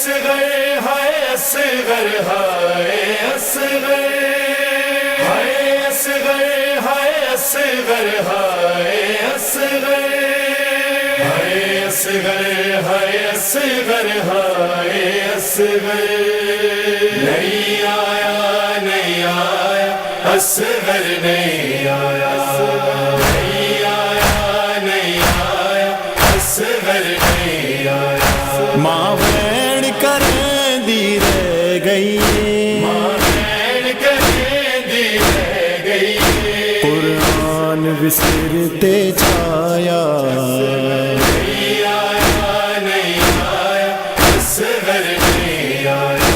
اصغر ہائے اصغر ہائے اصغر ہائے اصغر ہائے اصغر ہائے اصغر ہائے اصغر ہائے اصغر ہائے اصغر نہیں آیا نہیں آیا اصغر نہیں آیا نہیں آیا نہیں آیا اصغر نہیں آیا ماں بہن کریں دی رہ گئی ماں بہن کریں دی رہ گئی قرآن وسرتے چھایا نہیں آیا نہیں آیا اصغر نہیں آیا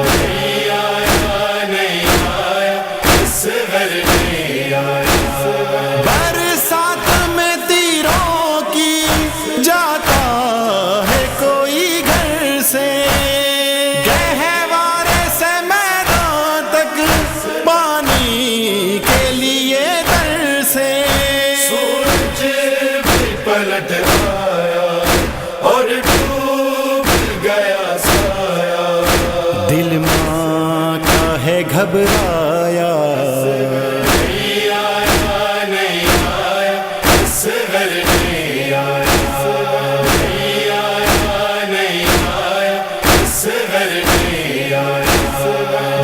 نہیں آیا نہیں آیا اصغر نہیں آیا برسات میں تیروں کی جاتا ہے کوئی گھر سے گہوارے سے میدان تک پانی کے لیے در سے سورج بھی پلٹ آیا اور ڈوب گیا سایہ دل ماں کا ہے گھبرایا نہیں آیا نہیں آیا اصغر نہیں آیا نہیں آیا نہیں آیا اصغر نہیں آیا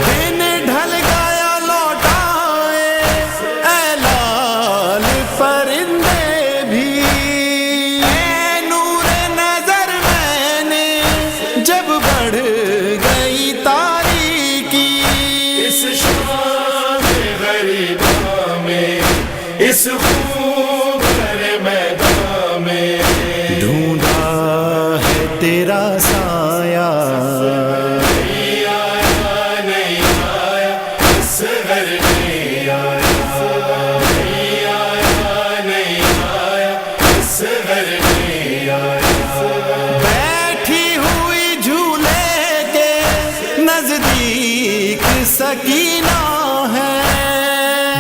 دن ڈھل گیا لوٹائے اے لال پرندے بھی اے نور نظر میں نے جب بڑھ گئی تاریکی اس شام غریباں میں اس خوب میدان میں ڈھونڈا ہے تیرا سایہ نہیں آیا نہیں آیا اصغر نہیں آیا نہیں آیا نہیں آیا اصغر نہیں آیا بیٹھی ہوئی جھولے کے نزدیک سکینہ ہے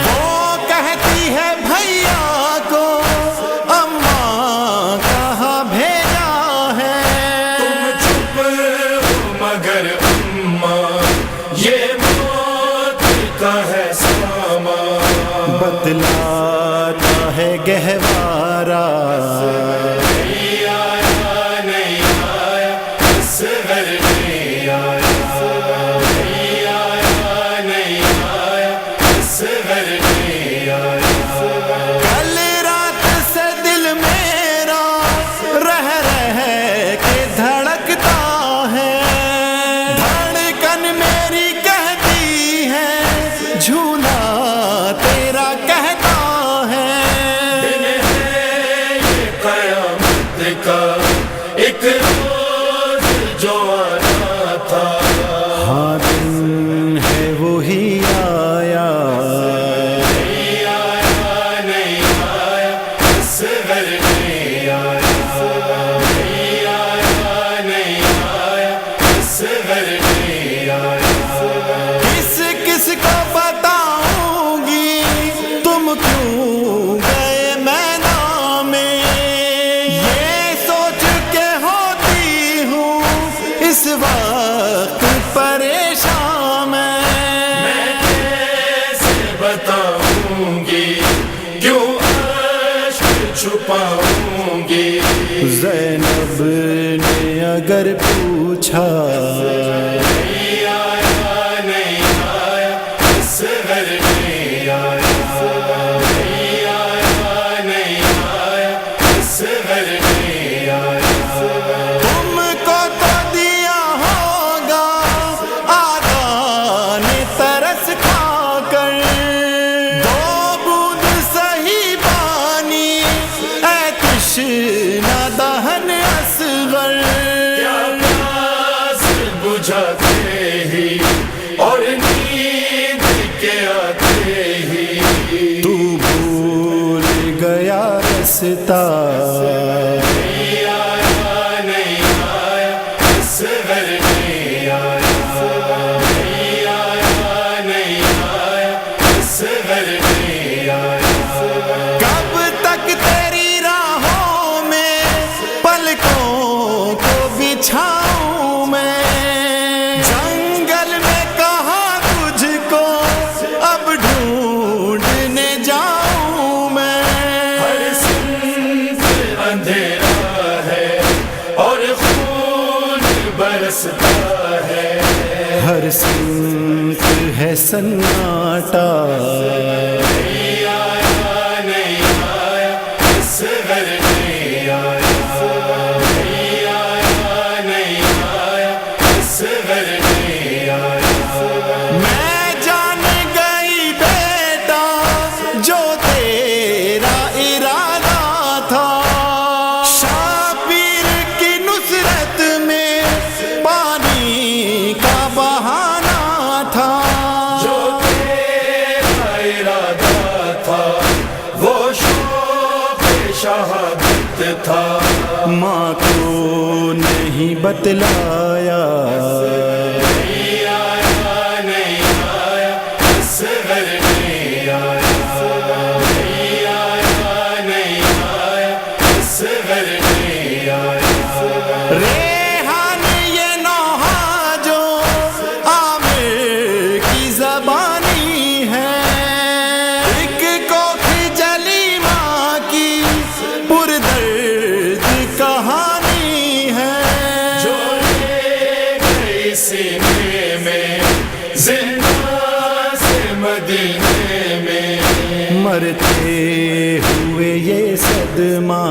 وہ کہتی ہے بھیا کو اماں کہاں بھیجا ہے تم چپ ہو مگر اماں یہ موت کا ہے سامان بتلاتا ہے گہوارا نہیں آیا نہیں آیا اصغر نہیں آیا نہیں آیا نہیں آیا اصغر نہیں آیا کل رات سے دل میرا رہ رہ کے دھڑکتا ہے دھڑکن میری کہتی ہے جھولا تیرا کہتا ہے دن ہے یہ قیامت کا ایک روز جو آنا تھا ہاں دن ہے وہی آیا نہیں آیا نہیں آیا اصغر نہیں آیا نہیں آیا نہیں آیا اصغر نہیں آیا کس کس کو بتاؤں گی تم کیوں گئے میدان میں یہ سوچ کے ہوتی ہوں اس وقت پریشان میں کیسے بتاؤں گی کیوں اشک چھپاؤں گی زینب نے اگر پوچھا نہیں آیا نہیں آیا اصغر نہیں آیا نہیں آیا نہیں آیا اصغر نہیں آیا تم کو تو دیا ہوگا آقا نے ترس کھا کر دو بوند سہی پانی اے تشنہ دہن اصغر کیا پیاس بجھاتے ہی اور نیند کے آتے ہی تو بھول گیا رستا نہیں آیا نہیں آیا اصغر نہیں آیا نہیں آیا نہیں آیا اصغر نہیں آیا کب تک تیری راہوں میں پلکوں کو بچھاؤں میں سناٹا نہیں آیا اس گھر نہیں آیا، نہیں آیا، نہیں آیا اس گھر نہیں آیا۔ میں جان گئی بیٹا جو تیرا ارادہ تھا، شابیر کی نصرت میں پانی کا بہانا تھا، جو تیرا ارادہ تھا وہ شوق شہادت تھا، ماں کو نہیں بتلایا، نہیں آیا، نہیں آیا اس گھر نہیں آیا، نہیں آیا، نہیں آیا اس گھر نہیں آیا۔ ریحان یہ نوحہ جو عامر کی زبانی ہے، ایک کوکھ جلی ماں کی پردرد کہانی ہے، جو لے گئی سینے میں زندہ سے مدینے میں، مرتے ہوئے یہ صدمہ